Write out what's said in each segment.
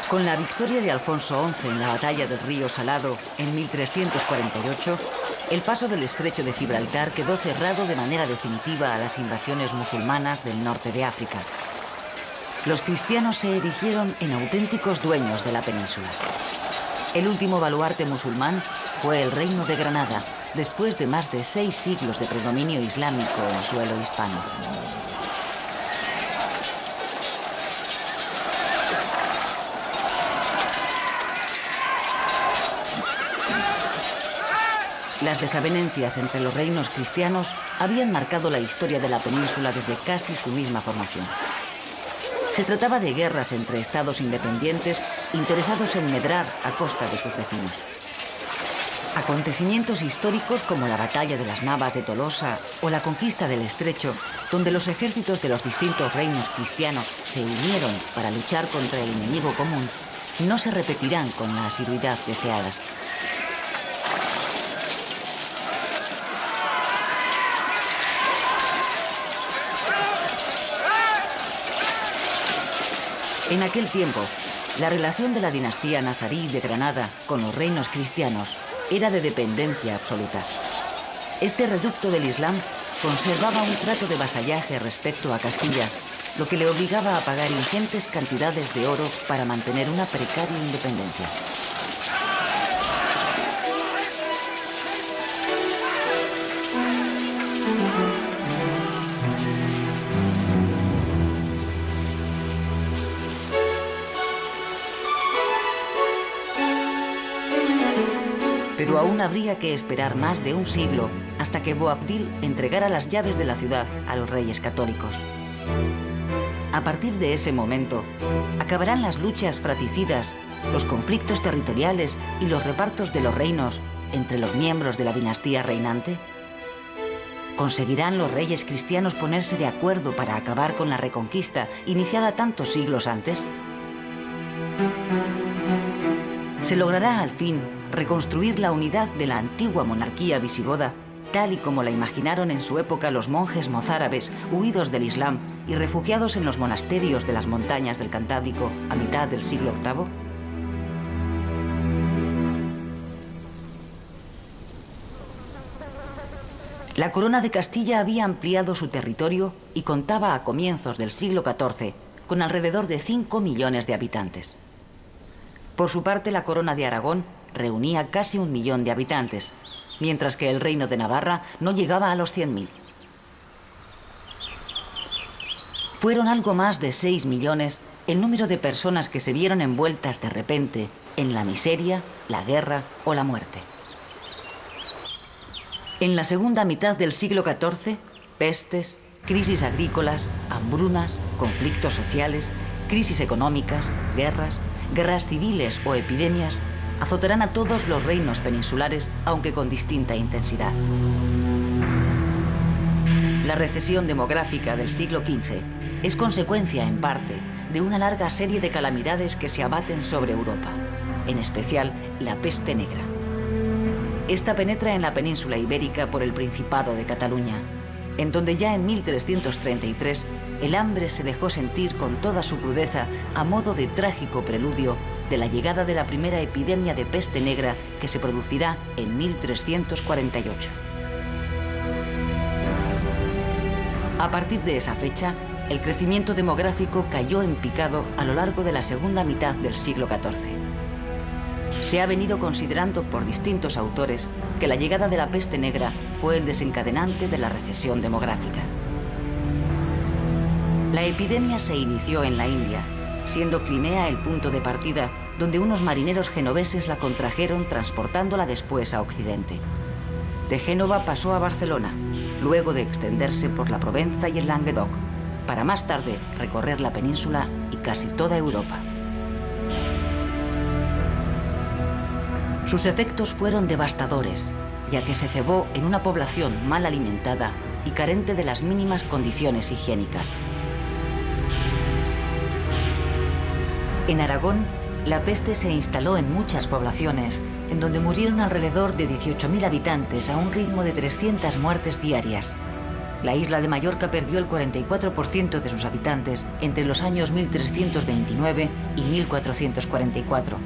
Con la victoria de Alfonso XI en la batalla del río Salado en 1348, el paso del estrecho de Gibraltar quedó cerrado de manera definitiva a las invasiones musulmanas del norte de África. Los cristianos se erigieron en auténticos dueños de la península. El último baluarte musulmán fue el Reino de Granada, después de más de 6 siglos de predominio islámico en suelo hispano. Las desavenencias entre los reinos cristianos habían marcado la historia de la península desde casi su misma formación. Se trataba de guerras entre estados independientes interesados en medrar a costa de sus vecinos. Acontecimientos históricos como la batalla de las Navas de Tolosa o la conquista del Estrecho, donde los ejércitos de los distintos reinos cristianos se unieron para luchar contra el enemigo común, no se repetirán con la asiduidad deseada. En aquel tiempo, la relación de la dinastía nazarí de Granada con los reinos cristianos era de dependencia absoluta. Este reducto del Islam conservaba un trato de vasallaje respecto a Castilla, lo que le obligaba a pagar ingentes cantidades de oro para mantener una precaria independencia. Pero aún habría que esperar más de un siglo hasta que Boabdil entregara las llaves de la ciudad a los reyes católicos. A partir de ese momento, acabarán las luchas fratricidas, los conflictos territoriales y los repartos de los reinos entre los miembros de la dinastía reinante. ¿Conseguirán los reyes cristianos ponerse de acuerdo para acabar con la reconquista iniciada tantos siglos antes? ¿Se logrará al fin reconstruir la unidad de la antigua monarquía visigoda, tal y como la imaginaron en su época los monjes mozárabes huidos del Islam y refugiados en los monasterios de las montañas del Cantábrico a mitad del siglo VIII? La corona de Castilla había ampliado su territorio y contaba a comienzos del siglo XIV con alrededor de 5 millones de habitantes. Por su parte, la corona de Aragón reunía casi 1 millón de habitantes, mientras que el reino de Navarra no llegaba a los 100.000. Fueron algo más de 6 millones el número de personas que se vieron envueltas de repente en la miseria, la guerra o la muerte. En la segunda mitad del siglo XIV, pestes, crisis agrícolas, hambrunas, conflictos sociales, crisis económicas, guerras civiles o epidemias azotarán a todos los reinos peninsulares, aunque con distinta intensidad. La recesión demográfica del siglo XV es consecuencia, en parte, de una larga serie de calamidades que se abaten sobre Europa, en especial la peste negra. Esta penetra en la península ibérica por el Principado de Cataluña, en donde ya en 1333 el hambre se dejó sentir con toda su crudeza a modo de trágico preludio de la llegada de la primera epidemia de peste negra que se producirá en 1348. A partir de esa fecha, el crecimiento demográfico cayó en picado a lo largo de la segunda mitad del siglo XIV. Se ha venido considerando por distintos autores que la llegada de la peste negra fue el desencadenante de la recesión demográfica. La epidemia se inició en la India, siendo Crimea el punto de partida donde unos marineros genoveses la contrajeron transportándola después a Occidente. De Génova pasó a Barcelona, luego de extenderse por la Provenza y el Languedoc, para más tarde recorrer la península y casi toda Europa. Sus efectos fueron devastadores, ya que se cebó en una población mal alimentada y carente de las mínimas condiciones higiénicas. En Aragón, la peste se instaló en muchas poblaciones, en donde murieron alrededor de 18.000 habitantes a un ritmo de 300 muertes diarias. La isla de Mallorca perdió el 44% de sus habitantes entre los años 1329 y 1444.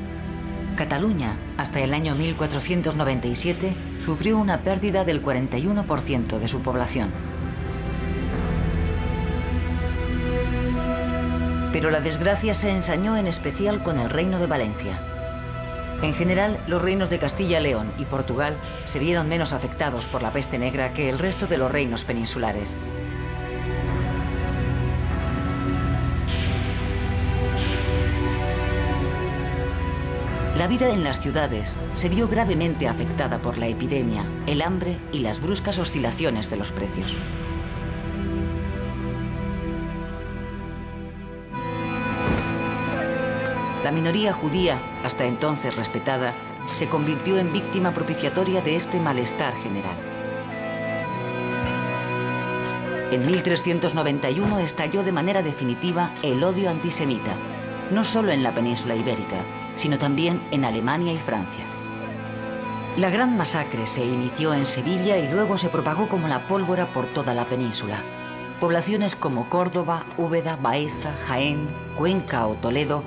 Cataluña, hasta el año 1497, sufrió una pérdida del 41% de su población. Pero la desgracia se ensañó en especial con el Reino de Valencia. En general, los reinos de Castilla, León y Portugal se vieron menos afectados por la peste negra que el resto de los reinos peninsulares. La vida en las ciudades se vio gravemente afectada por la epidemia, el hambre y las bruscas oscilaciones de los precios. La minoría judía, hasta entonces respetada, se convirtió en víctima propiciatoria de este malestar general. En 1391 estalló de manera definitiva el odio antisemita, no solo en la península ibérica, sino también en Alemania y Francia. La gran masacre se inició en Sevilla y luego se propagó como la pólvora por toda la península. Poblaciones como Córdoba, Úbeda, Baeza, Jaén, Cuenca o Toledo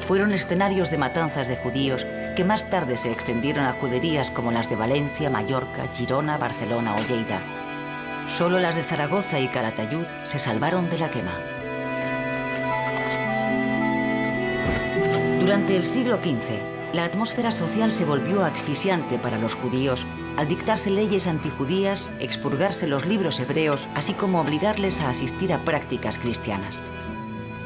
fueron escenarios de matanzas de judíos que más tarde se extendieron a juderías como las de Valencia, Mallorca, Girona, Barcelona o Lleida. Solo las de Zaragoza y Calatayud se salvaron de la quema. Durante el siglo XV, la atmósfera social se volvió asfixiante para los judíos al dictarse leyes antijudías, expurgarse los libros hebreos, así como obligarles a asistir a prácticas cristianas.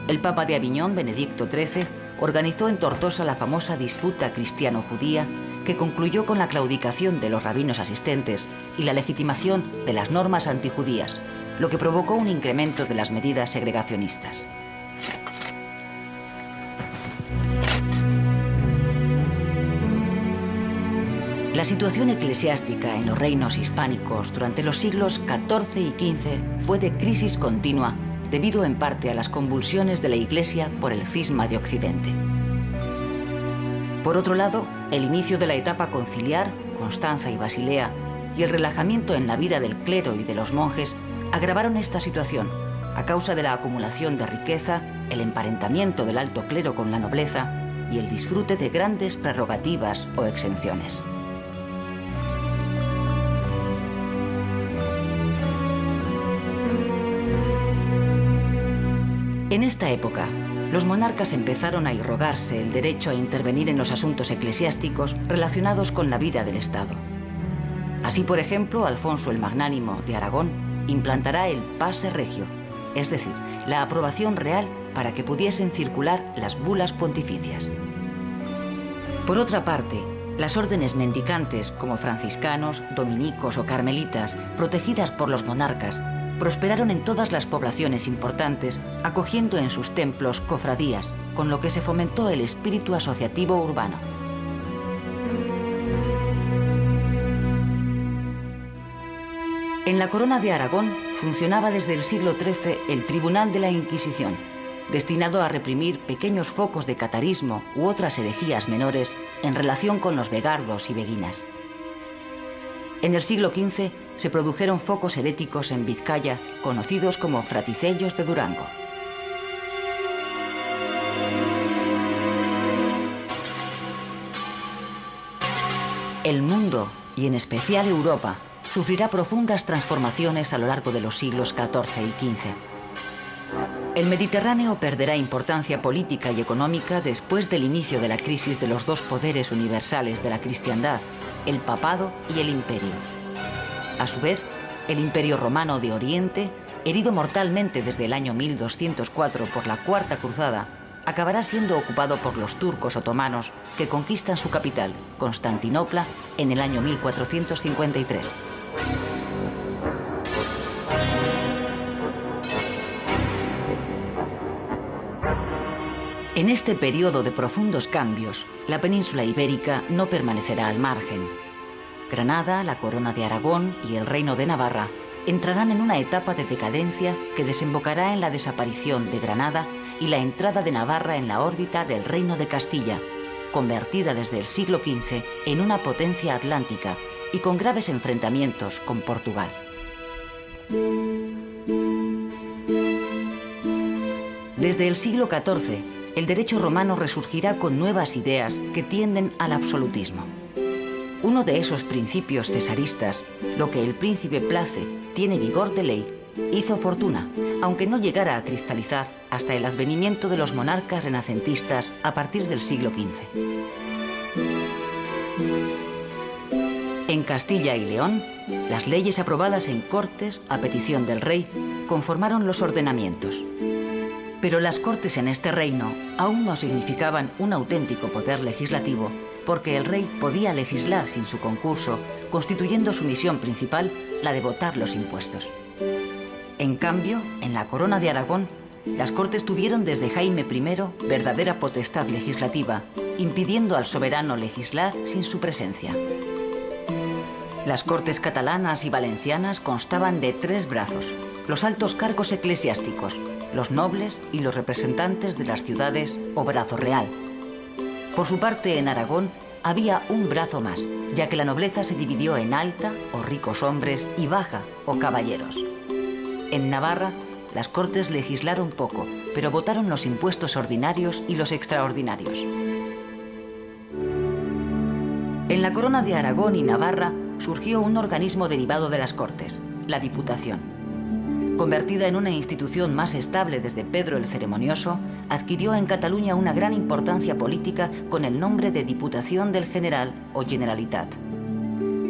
El Papa de Aviñón, Benedicto XIII, organizó en Tortosa la famosa disputa cristiano-judía que concluyó con la claudicación de los rabinos asistentes y la legitimación de las normas antijudías, lo que provocó un incremento de las medidas segregacionistas. La situación eclesiástica en los reinos hispánicos durante los siglos XIV y XV fue de crisis continua debido en parte a las convulsiones de la Iglesia por el cisma de Occidente. Por otro lado, el inicio de la etapa conciliar, Constanza y Basilea, y el relajamiento en la vida del clero y de los monjes agravaron esta situación a causa de la acumulación de riqueza, el emparentamiento del alto clero con la nobleza y el disfrute de grandes prerrogativas o exenciones. En esta época, los monarcas empezaron a irrogarse el derecho a intervenir en los asuntos eclesiásticos relacionados con la vida del Estado. Así, por ejemplo, Alfonso el Magnánimo de Aragón implantará el pase regio, es decir, la aprobación real para que pudiesen circular las bulas pontificias. Por otra parte, las órdenes mendicantes como franciscanos, dominicos o carmelitas, protegidas por los monarcas, prosperaron en todas las poblaciones importantes, acogiendo en sus templos cofradías, con lo que se fomentó el espíritu asociativo urbano. En la Corona de Aragón funcionaba desde el siglo XIII el Tribunal de la Inquisición, destinado a reprimir pequeños focos de catarismo u otras herejías menores en relación con los begardos y beguinas. En el siglo XV se produjeron focos heréticos en Vizcaya, conocidos como fraticellos de Durango. El mundo, y en especial Europa, sufrirá profundas transformaciones a lo largo de los siglos XIV y XV. El Mediterráneo perderá importancia política y económica después del inicio de la crisis de los dos poderes universales de la cristiandad, el papado y el imperio. A su vez, el Imperio Romano de Oriente, herido mortalmente desde el año 1204 por la Cuarta Cruzada, acabará siendo ocupado por los turcos otomanos que conquistan su capital, Constantinopla, en el año 1453. En este periodo de profundos cambios, la península ibérica no permanecerá al margen. Granada, la Corona de Aragón y el Reino de Navarra entrarán en una etapa de decadencia que desembocará en la desaparición de Granada y la entrada de Navarra en la órbita del Reino de Castilla, convertida desde el siglo XV en una potencia atlántica y con graves enfrentamientos con Portugal. Desde el siglo XIV, el derecho romano resurgirá con nuevas ideas que tienden al absolutismo. Uno de esos principios cesaristas, lo que el príncipe place tiene vigor de ley, hizo fortuna, aunque no llegara a cristalizar hasta el advenimiento de los monarcas renacentistas a partir del siglo XV. En Castilla y León, las leyes aprobadas en Cortes a petición del rey conformaron los ordenamientos. Pero las Cortes en este reino aún no significaban un auténtico poder legislativo, porque el rey podía legislar sin su concurso, constituyendo su misión principal la de votar los impuestos. En cambio, en la Corona de Aragón, las Cortes tuvieron desde Jaime I verdadera potestad legislativa, impidiendo al soberano legislar sin su presencia. Las Cortes catalanas y valencianas constaban de 3 brazos: los altos cargos eclesiásticos, los nobles y los representantes de las ciudades o brazo real. Por su parte, en Aragón había un brazo más, ya que la nobleza se dividió en alta o ricos hombres y baja o caballeros. En Navarra, las Cortes legislaron poco, pero votaron los impuestos ordinarios y los extraordinarios. En la Corona de Aragón y Navarra surgió un organismo derivado de las Cortes, la Diputación. Convertida en una institución más estable desde Pedro el Ceremonioso, adquirió en Cataluña una gran importancia política con el nombre de Diputación del General o Generalitat.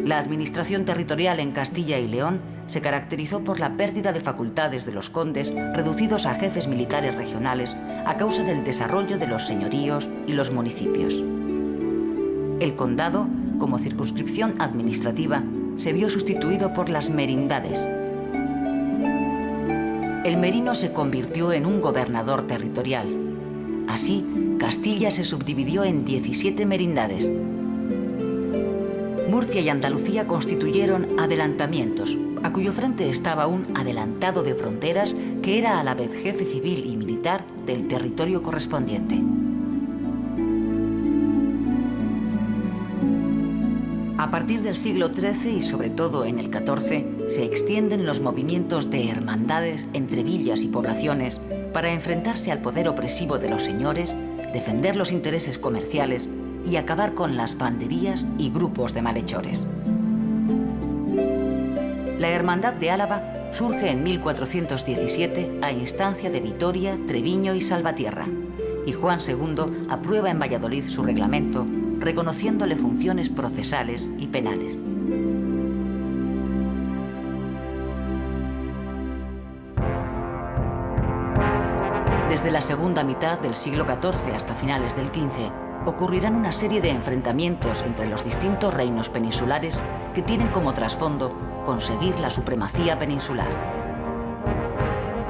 La administración territorial en Castilla y León se caracterizó por la pérdida de facultades de los condes, reducidos a jefes militares regionales a causa del desarrollo de los señoríos y los municipios. El condado, como circunscripción administrativa, se vio sustituido por las merindades. El merino se convirtió en un gobernador territorial. Así, Castilla se subdividió en 17 merindades. Murcia y Andalucía constituyeron adelantamientos, a cuyo frente estaba un adelantado de fronteras que era a la vez jefe civil y militar del territorio correspondiente. A partir del siglo XIII y sobre todo en el XIV, se extienden los movimientos de hermandades entre villas y poblaciones para enfrentarse al poder opresivo de los señores, defender los intereses comerciales y acabar con las banderías y grupos de malhechores. La Hermandad de Álava surge en 1417 a instancia de Vitoria, Treviño y Salvatierra, y Juan II aprueba en Valladolid su reglamento, reconociéndole funciones procesales y penales. Desde la segunda mitad del siglo XIV hasta finales del XV, ocurrirán una serie de enfrentamientos entre los distintos reinos peninsulares que tienen como trasfondo conseguir la supremacía peninsular.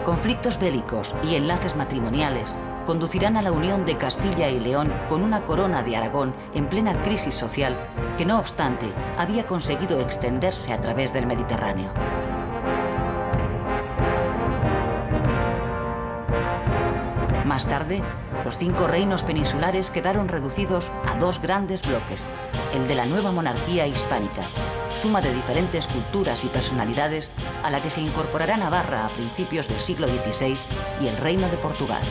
Conflictos bélicos y enlaces matrimoniales conducirán a la unión de Castilla y León con una corona de Aragón en plena crisis social que, no obstante, había conseguido extenderse a través del Mediterráneo. Más tarde, los 5 reinos peninsulares quedaron reducidos a 2 grandes bloques, el de la nueva monarquía hispánica, suma de diferentes culturas y personalidades a la que se incorporará Navarra a principios del siglo XVI y el Reino de Portugal.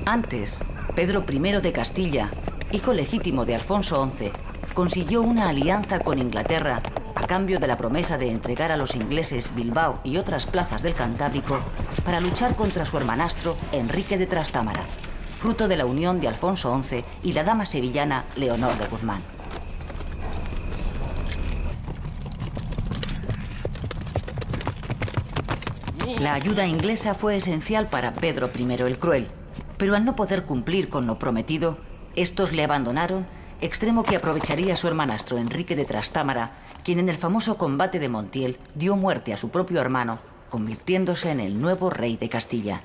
Antes, Pedro I de Castilla, hijo legítimo de Alfonso XI, consiguió una alianza con Inglaterra a cambio de la promesa de entregar a los ingleses Bilbao y otras plazas del Cantábrico para luchar contra su hermanastro Enrique de Trastámara, fruto de la unión de Alfonso XI y la dama sevillana Leonor de Guzmán. La ayuda inglesa fue esencial para Pedro I el Cruel, pero al no poder cumplir con lo prometido, estos le abandonaron, extremo que aprovecharía su hermanastro Enrique de Trastámara, quien en el famoso combate de Montiel dio muerte a su propio hermano, convirtiéndose en el nuevo rey de Castilla.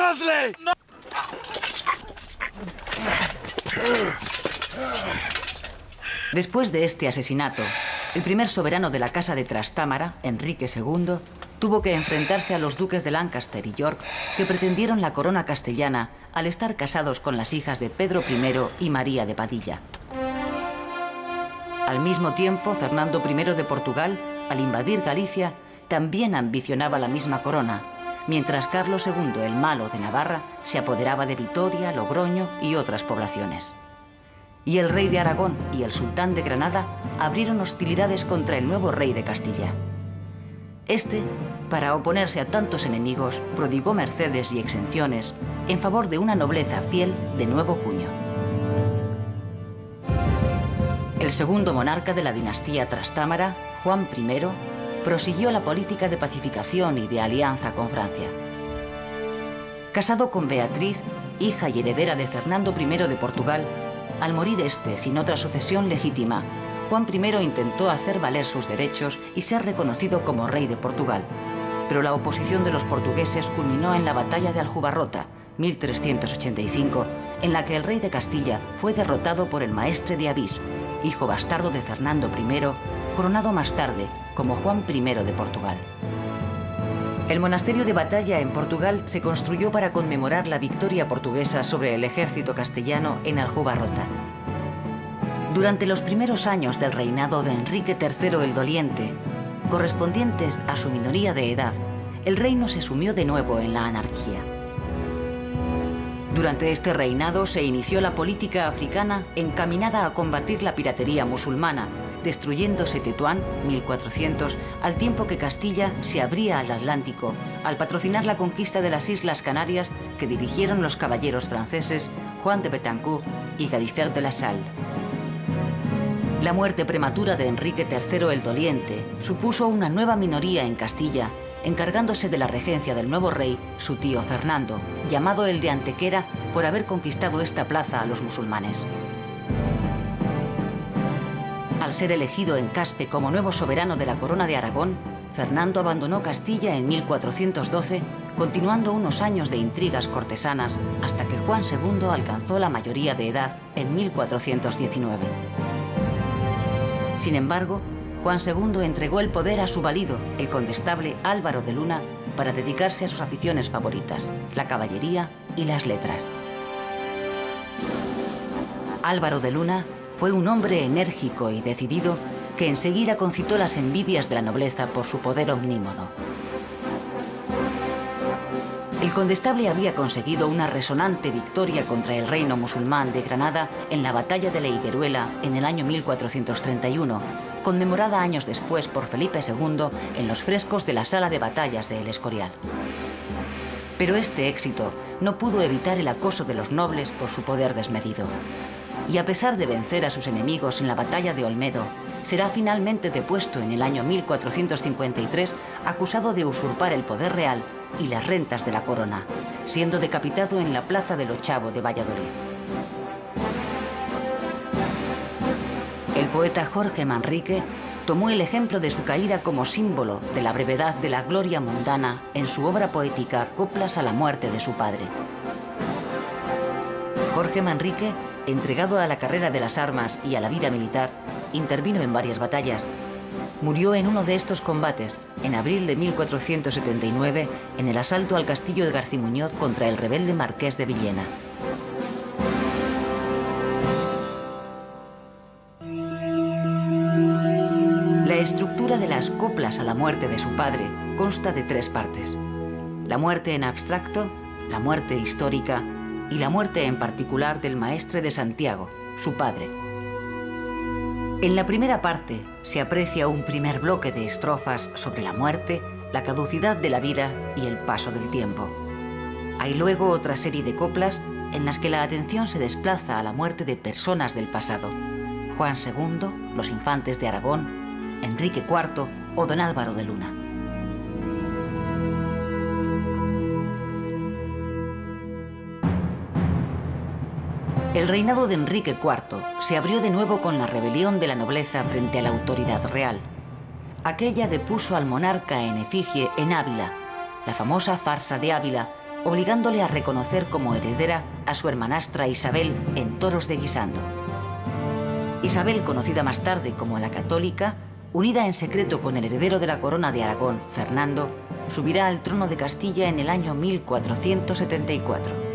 ¡Matadle! ¡No! Después de este asesinato, el primer soberano de la Casa de Trastámara, Enrique II, tuvo que enfrentarse a los duques de Lancaster y York, que pretendieron la corona castellana al estar casados con las hijas de Pedro I y María de Padilla. Al mismo tiempo, Fernando I de Portugal, al invadir Galicia, también ambicionaba la misma corona, mientras Carlos II el Malo de Navarra se apoderaba de Vitoria, Logroño y otras poblaciones. Y el rey de Aragón y el sultán de Granada abrieron hostilidades contra el nuevo rey de Castilla. Este, para oponerse a tantos enemigos, prodigó mercedes y exenciones en favor de una nobleza fiel de nuevo cuño. El segundo monarca de la dinastía Trastámara, Juan I, prosiguió la política de pacificación y de alianza con Francia. Casado con Beatriz, hija y heredera de Fernando I de Portugal, al morir este sin otra sucesión legítima, Juan I intentó hacer valer sus derechos y ser reconocido como rey de Portugal. Pero la oposición de los portugueses culminó en la batalla de Aljubarrota, 1385, en la que el rey de Castilla fue derrotado por el maestre de Avís, hijo bastardo de Fernando I, coronado más tarde como Juan I de Portugal. El monasterio de Batalla en Portugal se construyó para conmemorar la victoria portuguesa sobre el ejército castellano en Aljubarrota. Durante los primeros años del reinado de Enrique III el Doliente, correspondientes a su minoría de edad, el reino se sumió de nuevo en la anarquía. Durante este reinado se inició la política africana encaminada a combatir la piratería musulmana, destruyéndose Tetuán, 1400, al tiempo que Castilla se abría al Atlántico, al patrocinar la conquista de las Islas Canarias que dirigieron los caballeros franceses Juan de Betancourt y Gadifer de la Salle. La muerte prematura de Enrique III el Doliente supuso una nueva minoría en Castilla, encargándose de la regencia del nuevo rey, su tío Fernando, llamado el de Antequera por haber conquistado esta plaza a los musulmanes. Al ser elegido en Caspe como nuevo soberano de la corona de Aragón, Fernando abandonó Castilla en 1412, continuando unos años de intrigas cortesanas hasta que Juan II alcanzó la mayoría de edad en 1419. Sin embargo, Juan II entregó el poder a su valido, el condestable Álvaro de Luna, para dedicarse a sus aficiones favoritas, la caballería y las letras. Álvaro de Luna fue un hombre enérgico y decidido que enseguida concitó las envidias de la nobleza por su poder omnímodo. El condestable había conseguido una resonante victoria contra el reino musulmán de Granada en la batalla de la Higueruela en el año 1431, conmemorada años después por Felipe II en los frescos de la sala de batallas de El Escorial. Pero este éxito no pudo evitar el acoso de los nobles por su poder desmedido. Y a pesar de vencer a sus enemigos en la batalla de Olmedo, será finalmente depuesto en el año 1453, acusado de usurpar el poder real y las rentas de la corona, siendo decapitado en la plaza del Ochavo de Valladolid. El poeta Jorge Manrique tomó el ejemplo de su caída como símbolo de la brevedad de la gloria mundana en su obra poética Coplas a la muerte de su padre. Jorge Manrique, entregado a la carrera de las armas y a la vida militar, intervino en varias batallas. Murió en uno de estos combates, en abril de 1479, en el asalto al castillo de Garcimuñoz contra el rebelde marqués de Villena. La estructura de las coplas a la muerte de su padre consta de 3 partes: la muerte en abstracto, la muerte histórica y la muerte en particular del maestre de Santiago, su padre. En la primera parte se aprecia un primer bloque de estrofas sobre la muerte, la caducidad de la vida y el paso del tiempo. Hay luego otra serie de coplas en las que la atención se desplaza a la muerte de personas del pasado: Juan II, los infantes de Aragón, Enrique IV o don Álvaro de Luna. El reinado de Enrique IV se abrió de nuevo con la rebelión de la nobleza frente a la autoridad real. Aquella depuso al monarca en efigie en Ávila, la famosa farsa de Ávila, obligándole a reconocer como heredera a su hermanastra Isabel en toros de Guisando. Isabel, conocida más tarde como la Católica, unida en secreto con el heredero de la corona de Aragón, Fernando, subirá al trono de Castilla en el año 1474.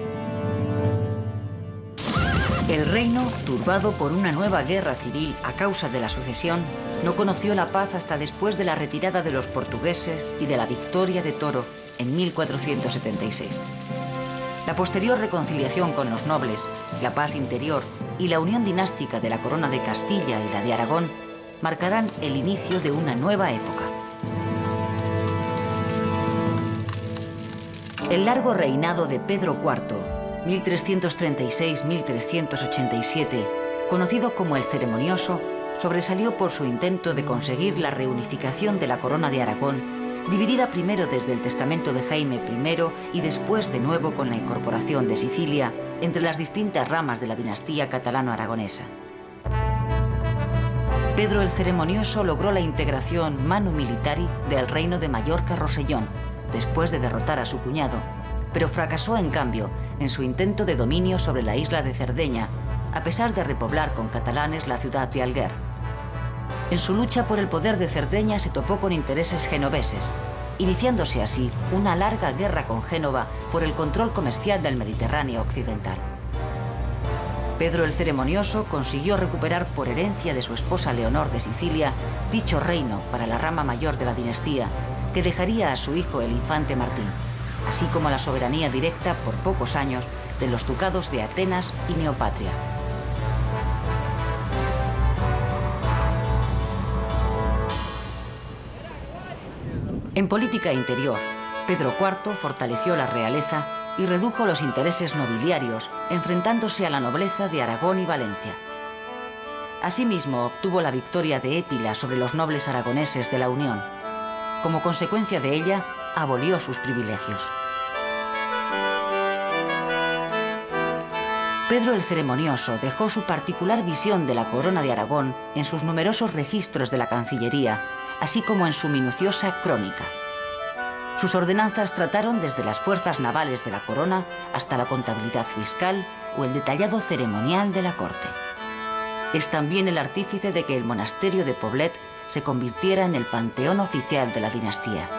El reino, turbado por una nueva guerra civil a causa de la sucesión, no conoció la paz hasta después de la retirada de los portugueses y de la victoria de Toro en 1476. La posterior reconciliación con los nobles, la paz interior y la unión dinástica de la corona de Castilla y la de Aragón marcarán el inicio de una nueva época. El largo reinado de Pedro IV, 1336-1387, conocido como el Ceremonioso, sobresalió por su intento de conseguir la reunificación de la corona de Aragón, dividida primero desde el testamento de Jaime I y después de nuevo con la incorporación de Sicilia entre las distintas ramas de la dinastía catalano-aragonesa. Pedro el Ceremonioso logró la integración manu militari del reino de Mallorca-Rosellón, después de derrotar a su cuñado, pero fracasó en cambio en su intento de dominio sobre la isla de Cerdeña, a pesar de repoblar con catalanes la ciudad de Alguer. En su lucha por el poder de Cerdeña se topó con intereses genoveses, iniciándose así una larga guerra con Génova por el control comercial del Mediterráneo occidental. Pedro el Ceremonioso consiguió recuperar por herencia de su esposa Leonor de Sicilia dicho reino para la rama mayor de la dinastía, que dejaría a su hijo el infante Martín, así como la soberanía directa por pocos años de los ducados de Atenas y Neopatria. En política interior, Pedro IV fortaleció la realeza y redujo los intereses nobiliarios, enfrentándose a la nobleza de Aragón y Valencia. Asimismo, obtuvo la victoria de Épila sobre los nobles aragoneses de la Unión. Como consecuencia de ella, abolió sus privilegios. Pedro el Ceremonioso dejó su particular visión de la corona de Aragón en sus numerosos registros de la Cancillería, así como en su minuciosa crónica. Sus ordenanzas trataron desde las fuerzas navales de la corona hasta la contabilidad fiscal o el detallado ceremonial de la corte. Es también el artífice de que el monasterio de Poblet se convirtiera en el panteón oficial de la dinastía.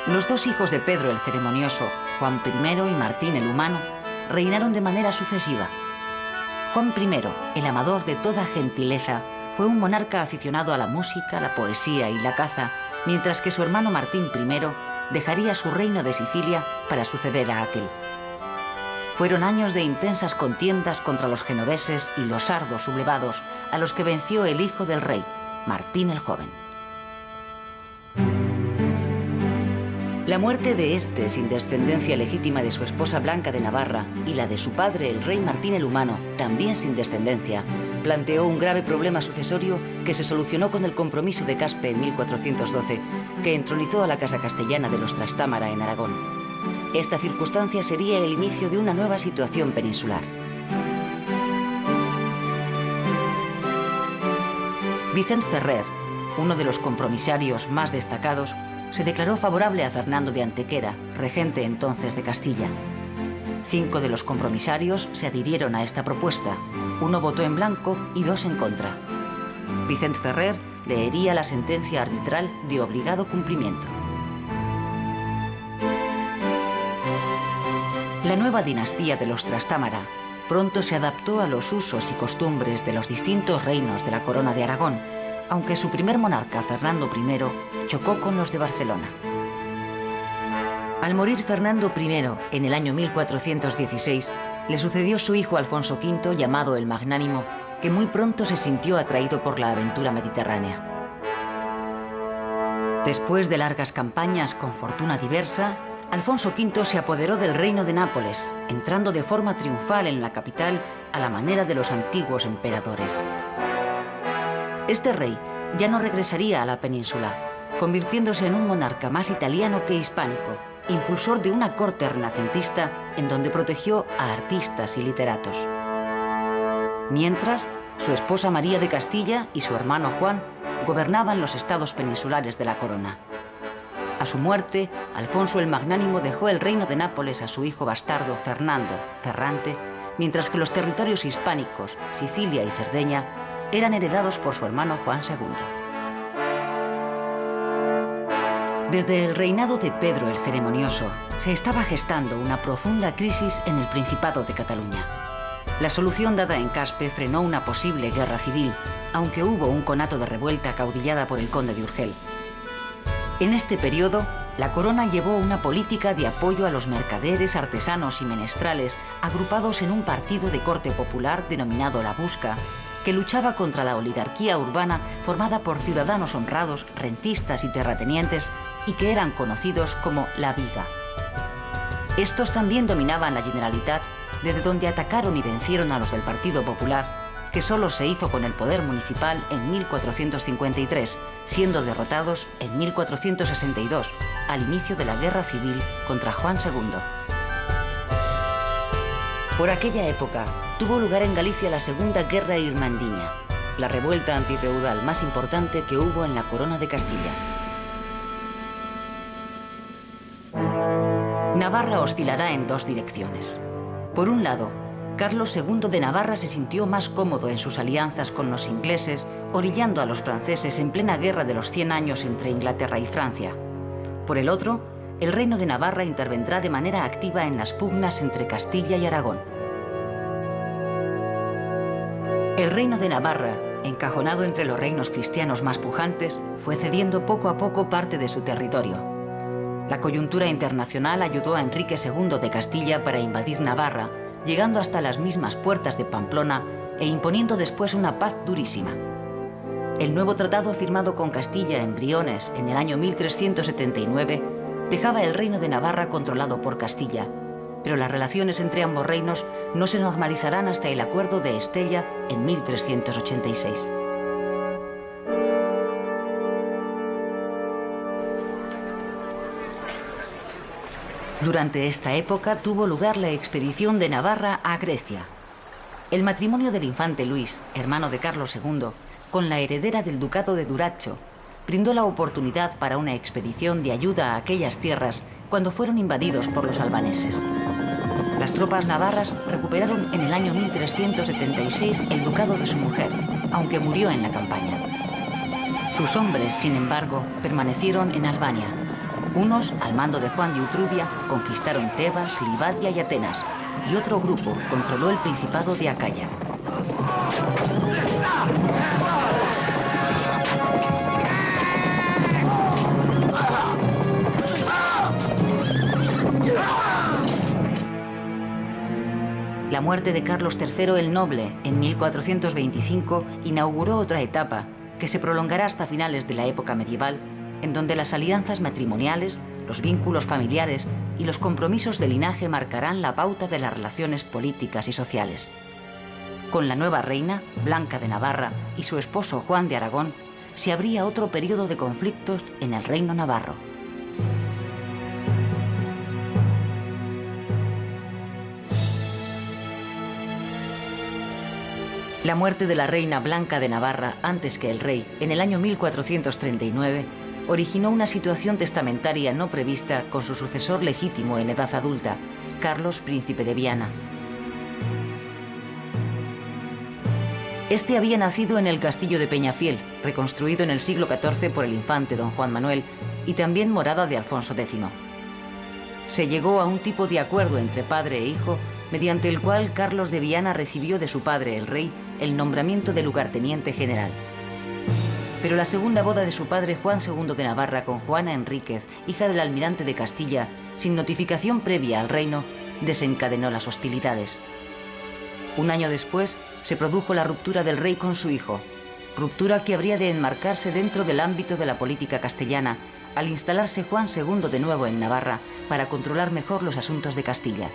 Los dos hijos de Pedro el Ceremonioso, Juan I y Martín el Humano, reinaron de manera sucesiva. Juan I, el amador de toda gentileza, fue un monarca aficionado a la música, la poesía y la caza, mientras que su hermano Martín I dejaría su reino de Sicilia para suceder a aquel. Fueron años de intensas contiendas contra los genoveses y los sardos sublevados, a los que venció el hijo del rey, Martín el Joven. La muerte de este sin descendencia legítima de su esposa Blanca de Navarra y la de su padre, el rey Martín el Humano, también sin descendencia, planteó un grave problema sucesorio que se solucionó con el compromiso de Caspe en 1412, que entronizó a la Casa Castellana de los Trastámara en Aragón. Esta circunstancia sería el inicio de una nueva situación peninsular. Vicent Ferrer, uno de los compromisarios más destacados, se declaró favorable a Fernando de Antequera, regente entonces de Castilla. 5 de los compromisarios se adhirieron a esta propuesta, 1 votó en blanco y 2 en contra. Vicent Ferrer leería la sentencia arbitral de obligado cumplimiento. La nueva dinastía de los Trastámara pronto se adaptó a los usos y costumbres de los distintos reinos de la corona de Aragón, aunque su primer monarca, Fernando I, chocó con los de Barcelona. Al morir Fernando I en el año 1416, le sucedió su hijo Alfonso V, llamado el Magnánimo, que muy pronto se sintió atraído por la aventura mediterránea. Después de largas campañas con fortuna diversa, Alfonso V se apoderó del reino de Nápoles, entrando de forma triunfal en la capital a la manera de los antiguos emperadores. Este rey ya no regresaría a la península, convirtiéndose en un monarca más italiano que hispánico, impulsor de una corte renacentista en donde protegió a artistas y literatos. Mientras, su esposa María de Castilla y su hermano Juan gobernaban los estados peninsulares de la corona. A su muerte, Alfonso el Magnánimo dejó el reino de Nápoles a su hijo bastardo Fernando Ferrante, mientras que los territorios hispánicos, Sicilia y Cerdeña, eran heredados por su hermano Juan II. Desde el reinado de Pedro el Ceremonioso, se estaba gestando una profunda crisis en el Principado de Cataluña. La solución dada en Caspe frenó una posible guerra civil, aunque hubo un conato de revuelta caudillada por el conde de Urgel. En este periodo, la corona llevó una política de apoyo a los mercaderes, artesanos y menestrales agrupados en un partido de corte popular denominado La Busca, que luchaba contra la oligarquía urbana formada por ciudadanos honrados, rentistas y terratenientes, y que eran conocidos como la Viga. Estos también dominaban la Generalitat, desde donde atacaron y vencieron a los del Partido Popular, que solo se hizo con el poder municipal en 1453, siendo derrotados en 1462, al inicio de la Guerra Civil contra Juan II. Por aquella época, tuvo lugar en Galicia la Segunda Guerra Irmandiña, la revuelta antifeudal más importante que hubo en la Corona de Castilla. Navarra oscilará en dos direcciones. Por un lado, Carlos II de Navarra se sintió más cómodo en sus alianzas con los ingleses, orillando a los franceses en plena guerra de los 100 años entre Inglaterra y Francia. Por el otro, el Reino de Navarra intervendrá de manera activa en las pugnas entre Castilla y Aragón. El Reino de Navarra, encajonado entre los reinos cristianos más pujantes, fue cediendo poco a poco parte de su territorio. La coyuntura internacional ayudó a Enrique II de Castilla para invadir Navarra, llegando hasta las mismas puertas de Pamplona e imponiendo después una paz durísima. El nuevo tratado firmado con Castilla en Briones en el año 1379 dejaba el Reino de Navarra controlado por Castilla, pero las relaciones entre ambos reinos no se normalizarán hasta el Acuerdo de Estella en 1386. Durante esta época tuvo lugar la expedición de Navarra a Grecia. El matrimonio del infante Luis, hermano de Carlos II, con la heredera del ducado de Duracho, brindó la oportunidad para una expedición de ayuda a aquellas tierras cuando fueron invadidos por los albaneses. Las tropas navarras recuperaron en el año 1376 el ducado de su mujer, aunque murió en la campaña. Sus hombres, sin embargo, permanecieron en Albania. Unos, al mando de Juan de Utrubia, conquistaron Tebas, Livadia y Atenas, y otro grupo controló el Principado de Acaya. La muerte de Carlos III el Noble en 1425 inauguró otra etapa que se prolongará hasta finales de la época medieval, en donde las alianzas matrimoniales, los vínculos familiares y los compromisos de linaje marcarán la pauta de las relaciones políticas y sociales. Con la nueva reina, Blanca de Navarra, y su esposo Juan de Aragón, se abría otro periodo de conflictos en el reino navarro. La muerte de la reina Blanca de Navarra antes que el rey, en el año 1439, originó una situación testamentaria no prevista con su sucesor legítimo en edad adulta, Carlos, príncipe de Viana. Este había nacido en el castillo de Peñafiel, reconstruido en el siglo XIV por el infante don Juan Manuel, y también morada de Alfonso X. Se llegó a un tipo de acuerdo entre padre e hijo, mediante el cual Carlos de Viana recibió de su padre, el rey, el nombramiento de lugarteniente general. Pero la segunda boda de su padre Juan II de Navarra con Juana Enríquez, hija del almirante de Castilla, sin notificación previa al reino, desencadenó las hostilidades. Un año después se produjo la ruptura del rey con su hijo, ruptura que habría de enmarcarse dentro del ámbito de la política castellana, al instalarse Juan II de nuevo en Navarra para controlar mejor los asuntos de Castilla.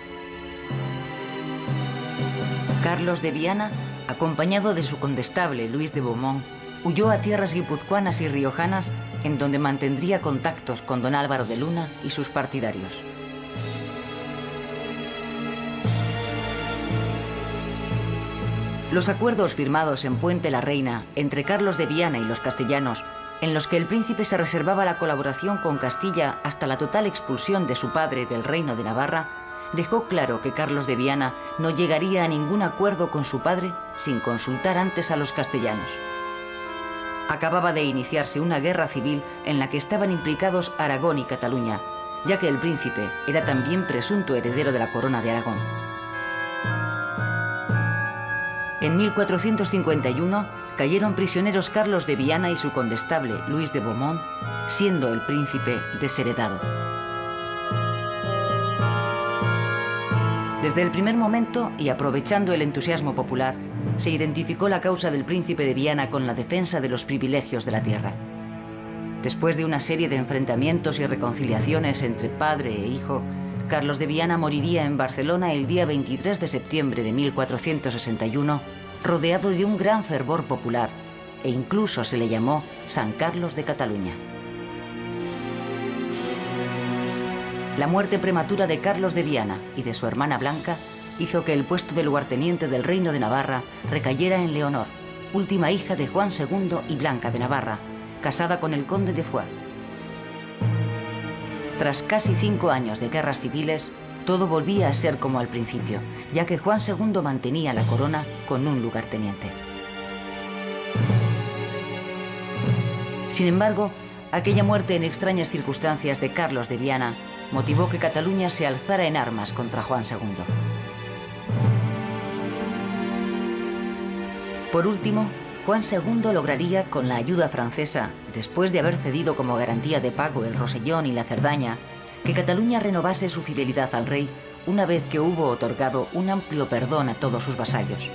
Carlos de Viana, acompañado de su condestable Luis de Beaumont, huyó a tierras guipuzcoanas y riojanas, en donde mantendría contactos con don Álvaro de Luna y sus partidarios. Los acuerdos firmados en Puente la Reina entre Carlos de Viana y los castellanos en los que el príncipe se reservaba la colaboración con Castilla hasta la total expulsión de su padre del reino de Navarra, dejó claro que Carlos de Viana no llegaría a ningún acuerdo con su padre sin consultar antes a los castellanos. Acababa de iniciarse una guerra civil en la que estaban implicados Aragón y Cataluña, ya que el príncipe era también presunto heredero de la corona de Aragón. En 1451 cayeron prisioneros Carlos de Viana y su condestable Luis de Beaumont, siendo el príncipe desheredado. Desde el primer momento, y aprovechando el entusiasmo popular, se identificó la causa del príncipe de Viana con la defensa de los privilegios de la tierra. Después de una serie de enfrentamientos y reconciliaciones entre padre e hijo, Carlos de Viana moriría en Barcelona el día 23 de septiembre de 1461, rodeado de un gran fervor popular, e incluso se le llamó San Carlos de Cataluña. La muerte prematura de Carlos de Viana y de su hermana Blanca hizo que el puesto de lugarteniente del Reino de Navarra recayera en Leonor, última hija de Juan II y Blanca de Navarra, casada con el conde de Foix. Tras casi 5 años de guerras civiles, todo volvía a ser como al principio, ya que Juan II mantenía la corona con un lugarteniente. Sin embargo, aquella muerte en extrañas circunstancias de Carlos de Viana motivó que Cataluña se alzara en armas contra Juan II. Por último, Juan II lograría, con la ayuda francesa, después de haber cedido como garantía de pago el Rosellón y la Cerdaña, que Cataluña renovase su fidelidad al rey una vez que hubo otorgado un amplio perdón a todos sus vasallos.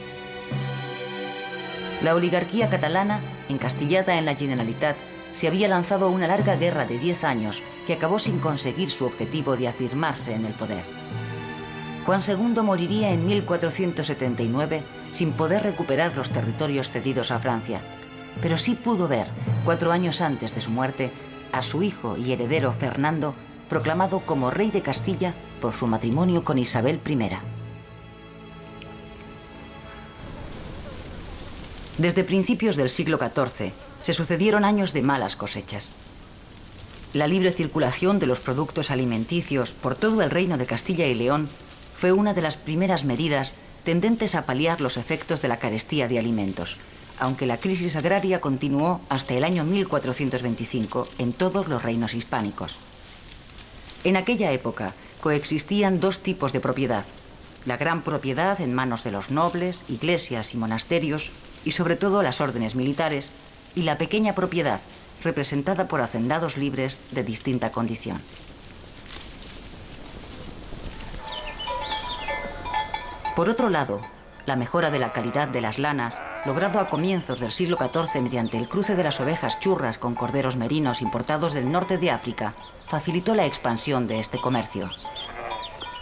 La oligarquía catalana, encastillada en la Generalitat, se había lanzado una larga guerra de 10 años que acabó sin conseguir su objetivo de afirmarse en el poder. Juan II moriría en 1479 sin poder recuperar los territorios cedidos a Francia, pero sí pudo ver, 4 años antes de su muerte, a su hijo y heredero Fernando proclamado como rey de Castilla por su matrimonio con Isabel I. Desde principios del siglo XIV se sucedieron años de malas cosechas. La libre circulación de los productos alimenticios por todo el reino de Castilla y León fue una de las primeras medidas tendentes a paliar los efectos de la carestía de alimentos, aunque la crisis agraria continuó hasta el año 1425 en todos los reinos hispánicos. En aquella época coexistían 2 tipos de propiedad: la gran propiedad en manos de los nobles, iglesias y monasterios, y sobre todo las órdenes militares, y la pequeña propiedad, representada por hacendados libres de distinta condición. Por otro lado, la mejora de la calidad de las lanas, logrado a comienzos del siglo XIV mediante el cruce de las ovejas churras con corderos merinos importados del norte de África, facilitó la expansión de este comercio.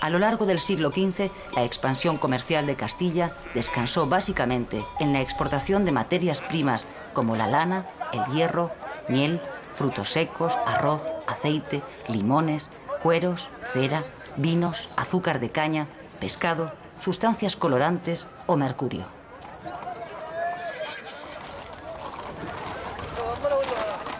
A lo largo del siglo XV, la expansión comercial de Castilla descansó básicamente en la exportación de materias primas como la lana, el hierro, miel, frutos secos, arroz, aceite, limones, cueros, cera, vinos, azúcar de caña, pescado, sustancias colorantes o mercurio.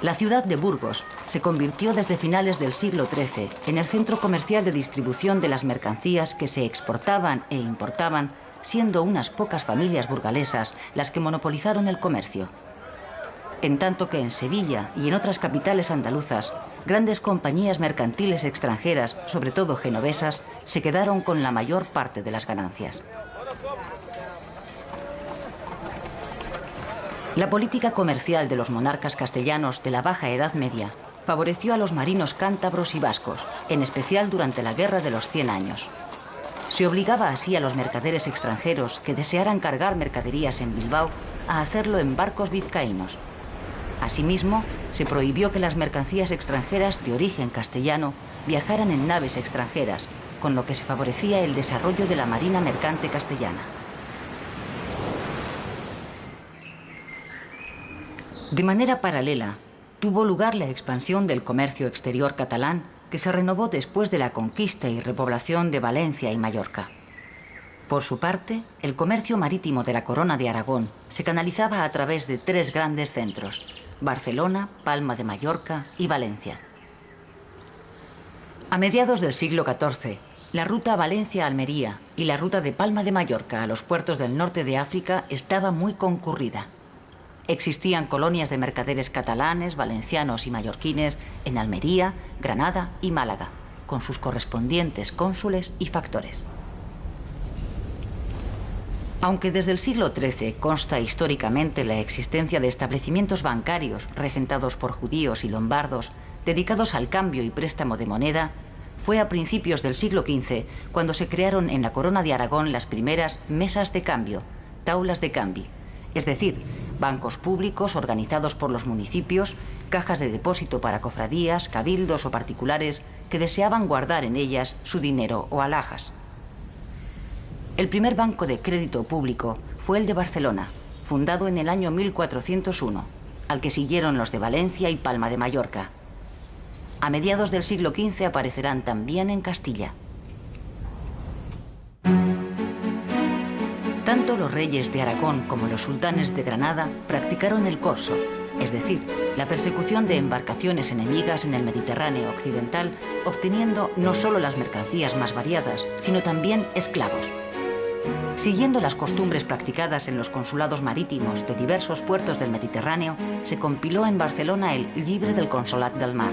La ciudad de Burgos se convirtió desde finales del siglo XIII en el centro comercial de distribución de las mercancías que se exportaban e importaban, siendo unas pocas familias burgalesas las que monopolizaron el comercio. En tanto que en Sevilla y en otras capitales andaluzas, grandes compañías mercantiles extranjeras, sobre todo genovesas, se quedaron con la mayor parte de las ganancias. La política comercial de los monarcas castellanos de la Baja Edad Media favoreció a los marinos cántabros y vascos, en especial durante la Guerra de los 100 Años. Se obligaba así a los mercaderes extranjeros que desearan cargar mercaderías en Bilbao a hacerlo en barcos vizcaínos. Asimismo, se prohibió que las mercancías extranjeras de origen castellano viajaran en naves extranjeras, con lo que se favorecía el desarrollo de la marina mercante castellana. De manera paralela, tuvo lugar la expansión del comercio exterior catalán, que se renovó después de la conquista y repoblación de Valencia y Mallorca. Por su parte, el comercio marítimo de la Corona de Aragón se canalizaba a través de 3 grandes centros: Barcelona, Palma de Mallorca y Valencia. A mediados del siglo XIV, la ruta Valencia-Almería y la ruta de Palma de Mallorca a los puertos del norte de África estaba muy concurrida. Existían colonias de mercaderes catalanes, valencianos y mallorquines en Almería, Granada y Málaga, con sus correspondientes cónsules y factores. Aunque desde el siglo XIII consta históricamente la existencia de establecimientos bancarios regentados por judíos y lombardos dedicados al cambio y préstamo de moneda, fue a principios del siglo XV cuando se crearon en la Corona de Aragón las primeras mesas de cambio, taulas de cambi, es decir, bancos públicos organizados por los municipios, cajas de depósito para cofradías, cabildos o particulares que deseaban guardar en ellas su dinero o alhajas. El primer banco de crédito público fue el de Barcelona, fundado en el año 1401, al que siguieron los de Valencia y Palma de Mallorca. A mediados del siglo XV aparecerán también en Castilla. Tanto los reyes de Aragón como los sultanes de Granada practicaron el corso, es decir, la persecución de embarcaciones enemigas en el Mediterráneo occidental, obteniendo no solo las mercancías más variadas, sino también esclavos. Siguiendo las costumbres practicadas en los consulados marítimos de diversos puertos del Mediterráneo, se compiló en Barcelona el Llibre del Consolat del Mar.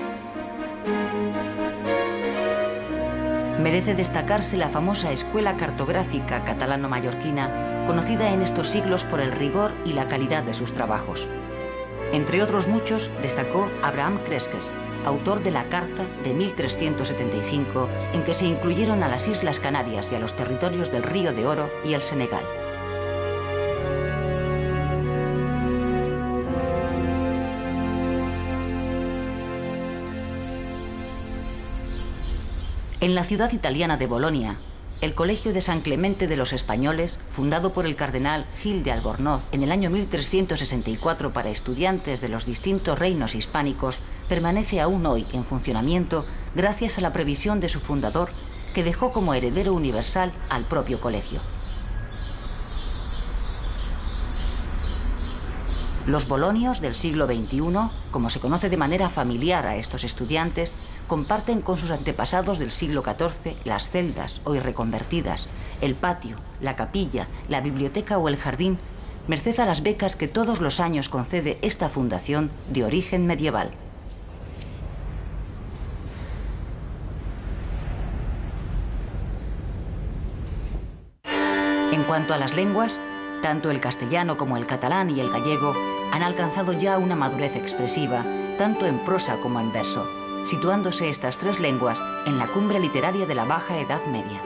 Merece destacarse la famosa Escuela Cartográfica Catalano-Mallorquina, conocida en estos siglos por el rigor y la calidad de sus trabajos. Entre otros muchos, destacó Abraham Cresques, autor de la Carta de 1375, en que se incluyeron a las Islas Canarias y a los territorios del Río de Oro y el Senegal. En la ciudad italiana de Bolonia, el Colegio de San Clemente de los Españoles, fundado por el cardenal Gil de Albornoz en el año 1364 para estudiantes de los distintos reinos hispánicos, permanece aún hoy en funcionamiento gracias a la previsión de su fundador, que dejó como heredero universal al propio colegio. Los bolonios del siglo XXI, como se conoce de manera familiar a estos estudiantes, comparten con sus antepasados del siglo XIV las celdas, hoy reconvertidas, el patio, la capilla, la biblioteca o el jardín, merced a las becas que todos los años concede esta fundación de origen medieval. En cuanto a las lenguas, tanto el castellano como el catalán y el gallego han alcanzado ya una madurez expresiva, tanto en prosa como en verso, situándose estas tres lenguas en la cumbre literaria de la Baja Edad Media.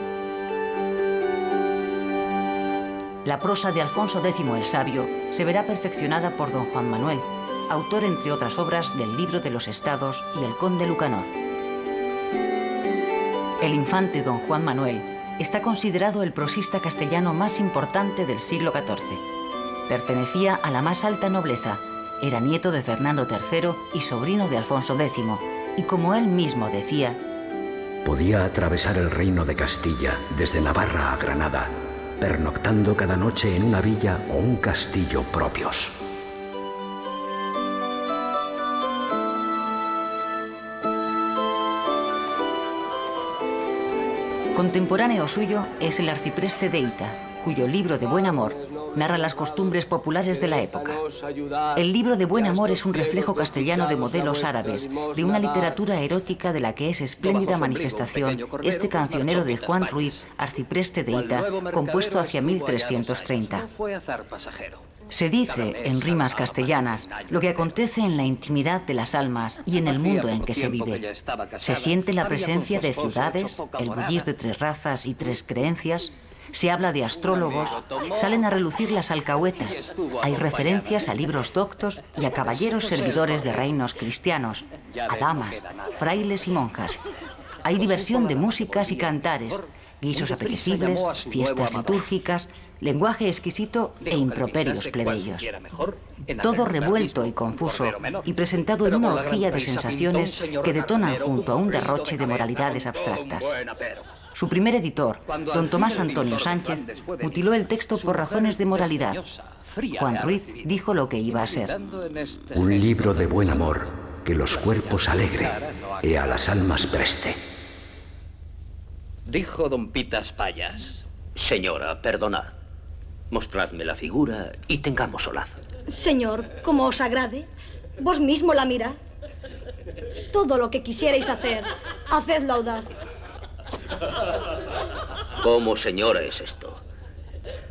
La prosa de Alfonso X el Sabio se verá perfeccionada por don Juan Manuel, autor entre otras obras del Libro de los Estados y el Conde Lucanor. El infante don Juan Manuel está considerado el prosista castellano más importante del siglo XIV. Pertenecía a la más alta nobleza, era nieto de Fernando III y sobrino de Alfonso X, y como él mismo decía, podía atravesar el reino de Castilla desde Navarra a Granada, pernoctando cada noche en una villa o un castillo propios. Contemporáneo suyo es el arcipreste de Hita, cuyo libro de Buen Amor narra las costumbres populares de la época. El libro de Buen Amor es un reflejo castellano de modelos árabes, de una literatura erótica de la que es espléndida manifestación este cancionero de Juan Ruiz, arcipreste de Hita, compuesto hacia 1330. Se dice, en rimas castellanas, lo que acontece en la intimidad de las almas y en el mundo en que se vive. Se siente la presencia de ciudades, el bullir de tres razas y tres creencias. Se habla de astrólogos, salen a relucir las alcahuetas, hay referencias a libros doctos y a caballeros servidores de reinos cristianos, a damas, frailes y monjas. Hay diversión de músicas y cantares, guisos apetecibles, fiestas litúrgicas, lenguaje exquisito e improperios plebeyos. Todo revuelto y confuso y presentado en una orgía de sensaciones que detonan junto a un derroche de moralidades abstractas. Su primer editor, don Tomás Antonio Sánchez, mutiló el texto por razones de moralidad. Juan Ruiz dijo lo que iba a ser: un libro de buen amor, que los cuerpos alegre y a las almas preste. Dijo don Pitas Payas: señora, perdonad. Mostradme la figura y tengamos solaz. Señor, como os agrade, vos mismo la mirad. Todo lo que quisierais hacer, hacedlo audaz. ¿Cómo, señora, es esto?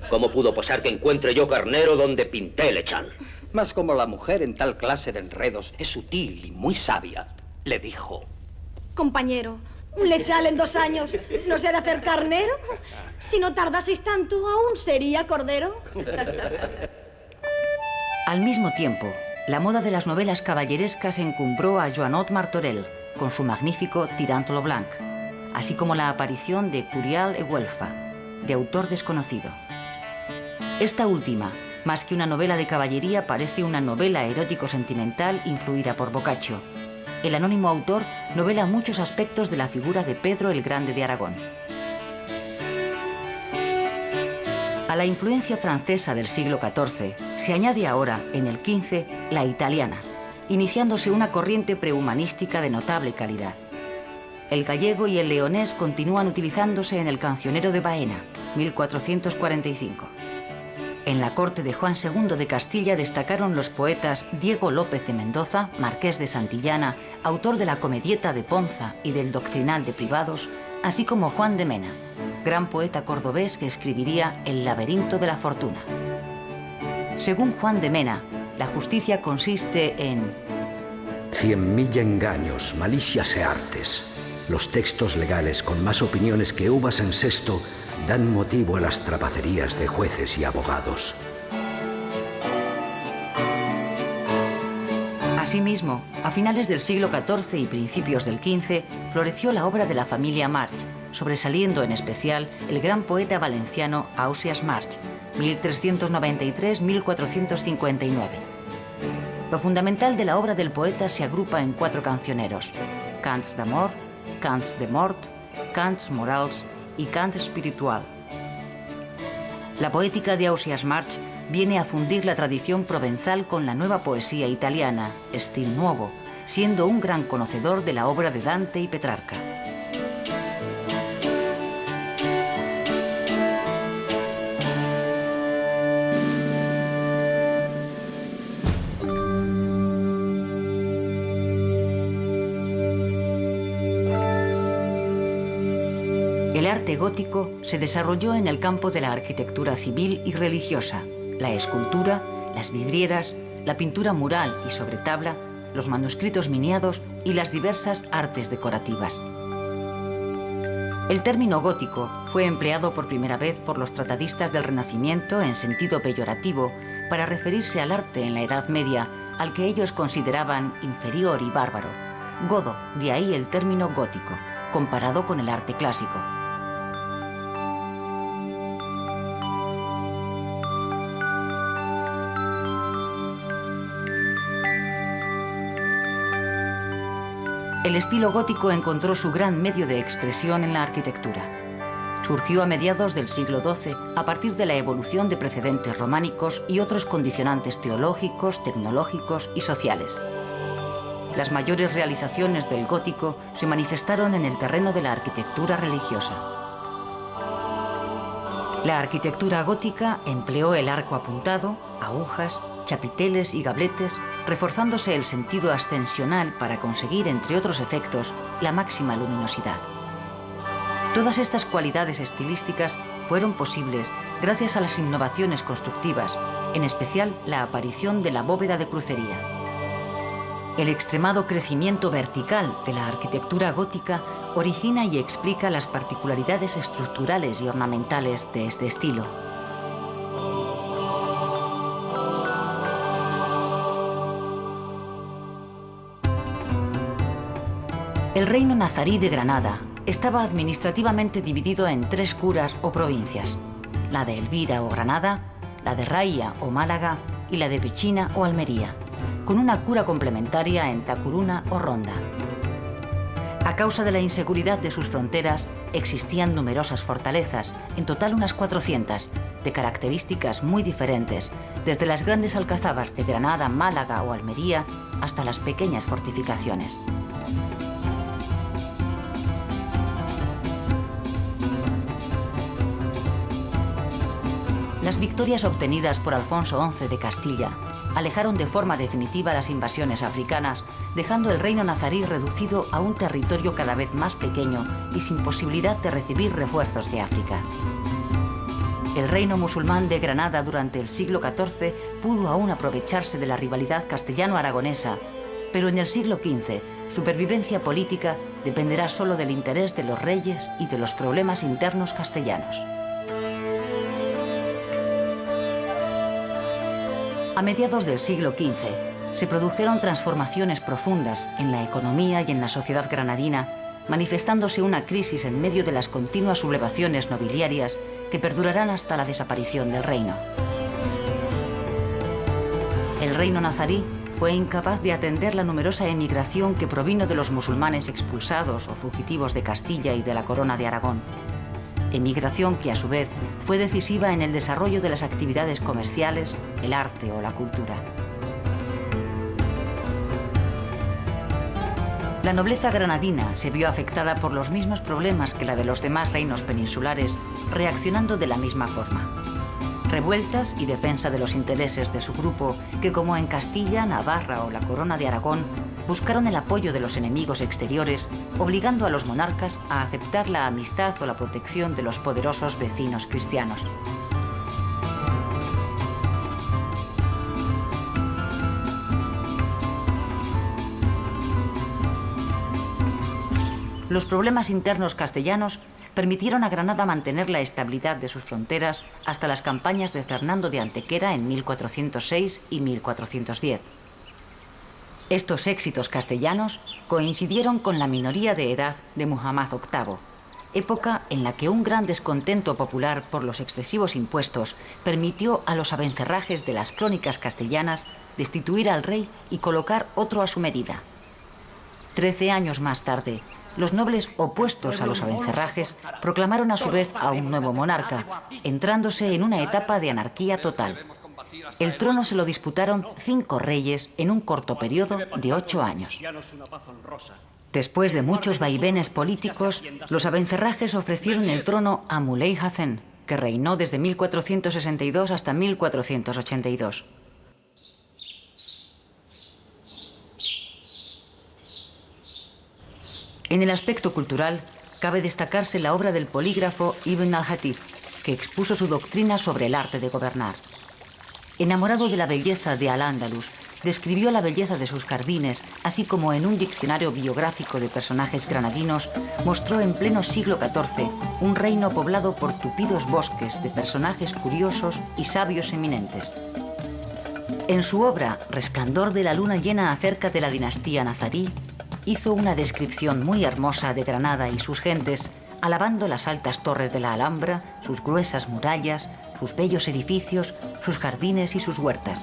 ¿Cómo pudo pasar que encuentre yo carnero donde pinté lechal? Mas como la mujer en tal clase de enredos es sutil y muy sabia, le dijo: compañero, un lechal en 2 años no se ha de hacer carnero. Si no tardaseis tanto, aún sería cordero. Al mismo tiempo, la moda de las novelas caballerescas encumbró a Joanot Martorell con su magnífico Tirant lo Blanc, así como la aparición de Curial e Güelfa, de autor desconocido. Esta última, más que una novela de caballería, parece una novela erótico-sentimental influida por Boccaccio. El anónimo autor novela muchos aspectos de la figura de Pedro el Grande de Aragón. A la influencia francesa del siglo XIV se añade ahora, en el XV, la italiana, iniciándose una corriente prehumanística de notable calidad. El gallego y el leonés continúan utilizándose en el Cancionero de Baena, 1445. En la corte de Juan II de Castilla destacaron los poetas Diego López de Mendoza, marqués de Santillana, autor de la Comedieta de Ponza y del Doctrinal de Privados, así como Juan de Mena, gran poeta cordobés que escribiría El laberinto de la fortuna. Según Juan de Mena, la justicia consiste en 100.000 engaños, malicias e artes. Los textos legales con más opiniones que uvas en cesto dan motivo a las trapacerías de jueces y abogados. Asimismo, a finales del siglo XIV y principios del XV, floreció la obra de la familia March, sobresaliendo en especial el gran poeta valenciano Ausiàs March, 1393-1459. Lo fundamental de la obra del poeta se agrupa en 4 cancioneros: Cants d'amor, Cants de mort, Cants morals y Cant espiritual. La poética de Ausiàs March viene a fundir la tradición provenzal con la nueva poesía italiana, Stil Nuovo, siendo un gran conocedor de la obra de Dante y Petrarca. El arte gótico se desarrolló en el campo de la arquitectura civil y religiosa, la escultura, las vidrieras, la pintura mural y sobre tabla, los manuscritos miniados y las diversas artes decorativas. El término gótico fue empleado por primera vez por los tratadistas del Renacimiento en sentido peyorativo para referirse al arte en la Edad Media, al que ellos consideraban inferior y bárbaro. Godo, de ahí el término gótico, comparado con el arte clásico. El estilo gótico encontró su gran medio de expresión en la arquitectura. Surgió a mediados del siglo XII a partir de la evolución de precedentes románicos y otros condicionantes teológicos, tecnológicos y sociales. Las mayores realizaciones del gótico se manifestaron en el terreno de la arquitectura religiosa. La arquitectura gótica empleó el arco apuntado, agujas, chapiteles y gabletes, reforzándose el sentido ascensional para conseguir, entre otros efectos, la máxima luminosidad. Todas estas cualidades estilísticas fueron posibles gracias a las innovaciones constructivas, en especial la aparición de la bóveda de crucería. El extremado crecimiento vertical de la arquitectura gótica origina y explica las particularidades estructurales y ornamentales de este estilo. El reino nazarí de Granada estaba administrativamente dividido en 3 curas o provincias: la de Elvira o Granada, la de Raia o Málaga y la de Pechina o Almería, con una cura complementaria en Tacuruna o Ronda. A causa de la inseguridad de sus fronteras, existían numerosas fortalezas, en total unas 400, de características muy diferentes, desde las grandes alcazabas de Granada, Málaga o Almería hasta las pequeñas fortificaciones. Las victorias obtenidas por Alfonso XI de Castilla alejaron de forma definitiva las invasiones africanas, dejando el reino nazarí reducido a un territorio cada vez más pequeño y sin posibilidad de recibir refuerzos de África. El reino musulmán de Granada durante el siglo XIV pudo aún aprovecharse de la rivalidad castellano-aragonesa, pero en el siglo XV su supervivencia política dependerá solo del interés de los reyes y de los problemas internos castellanos. A mediados del siglo XV se produjeron transformaciones profundas en la economía y en la sociedad granadina, manifestándose una crisis en medio de las continuas sublevaciones nobiliarias que perdurarán hasta la desaparición del reino. El reino nazarí fue incapaz de atender la numerosa emigración que provino de los musulmanes expulsados o fugitivos de Castilla y de la Corona de Aragón. Emigración que a su vez fue decisiva en el desarrollo de las actividades comerciales, el arte o la cultura. La nobleza granadina se vio afectada por los mismos problemas que la de los demás reinos peninsulares, reaccionando de la misma forma. Revueltas y defensa de los intereses de su grupo, que como en Castilla, Navarra o la Corona de Aragón, buscaron el apoyo de los enemigos exteriores, obligando a los monarcas a aceptar la amistad o la protección de los poderosos vecinos cristianos. Los problemas internos castellanos permitieron a Granada mantener la estabilidad de sus fronteras hasta las campañas de Fernando de Antequera en 1406 y 1410. Estos éxitos castellanos coincidieron con la minoría de edad de Muhammad VIII, época en la que un gran descontento popular por los excesivos impuestos permitió a los abencerrajes de las crónicas castellanas destituir al rey y colocar otro a su medida. 13 años más tarde, los nobles opuestos a los abencerrajes proclamaron a su vez a un nuevo monarca, entrándose en una etapa de anarquía total. El trono se lo disputaron 5 reyes en un corto periodo de 8 años. Después de muchos vaivenes políticos, los abencerrajes ofrecieron el trono a Muley Hassen, que reinó desde 1462 hasta 1482. En el aspecto cultural, cabe destacarse la obra del polígrafo Ibn al-Hatib, que expuso su doctrina sobre el arte de gobernar. Enamorado de la belleza de Al-Ándalus, describió la belleza de sus jardines, así como en un diccionario biográfico de personajes granadinos, mostró en pleno siglo XIV un reino poblado por tupidos bosques de personajes curiosos y sabios eminentes. En su obra Resplandor de la luna llena acerca de la dinastía nazarí, hizo una descripción muy hermosa de Granada y sus gentes, alabando las altas torres de la Alhambra, sus gruesas murallas, sus bellos edificios, sus jardines y sus huertas.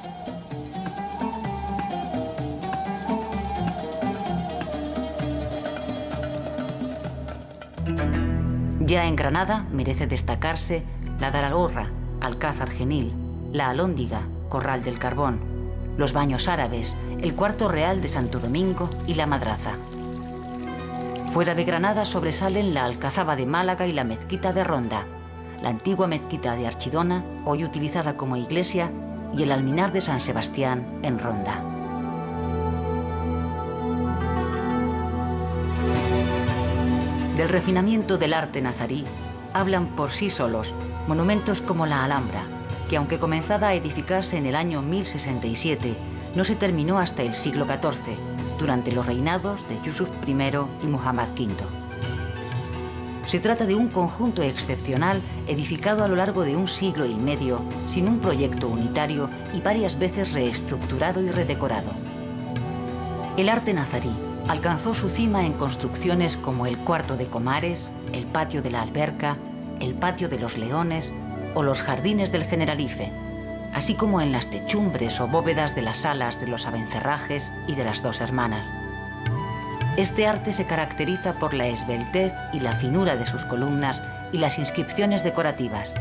Ya en Granada merece destacarse la Daralhorra, Alcázar Genil, la Alhóndiga, Corral del Carbón, los Baños Árabes, el Cuarto Real de Santo Domingo y la Madraza. Fuera de Granada sobresalen la Alcazaba de Málaga y la Mezquita de Ronda, la antigua Mezquita de Archidona, hoy utilizada como iglesia, y el Alminar de San Sebastián en Ronda. Del refinamiento del arte nazarí hablan por sí solos monumentos como la Alhambra, que aunque comenzada a edificarse en el año 1067, no se terminó hasta el siglo XIV, durante los reinados de Yusuf I y Muhammad V. Se trata de un conjunto excepcional edificado a lo largo de un siglo y medio, sin un proyecto unitario y varias veces reestructurado y redecorado. El arte nazarí alcanzó su cima en construcciones como el Cuarto de Comares, el Patio de la Alberca, el Patio de los Leones o los Jardines del Generalife, así como en las techumbres o bóvedas de las salas de los Abencerrajes y de las Dos Hermanas. Este arte se caracteriza por la esbeltez y la finura de sus columnas y las inscripciones decorativas.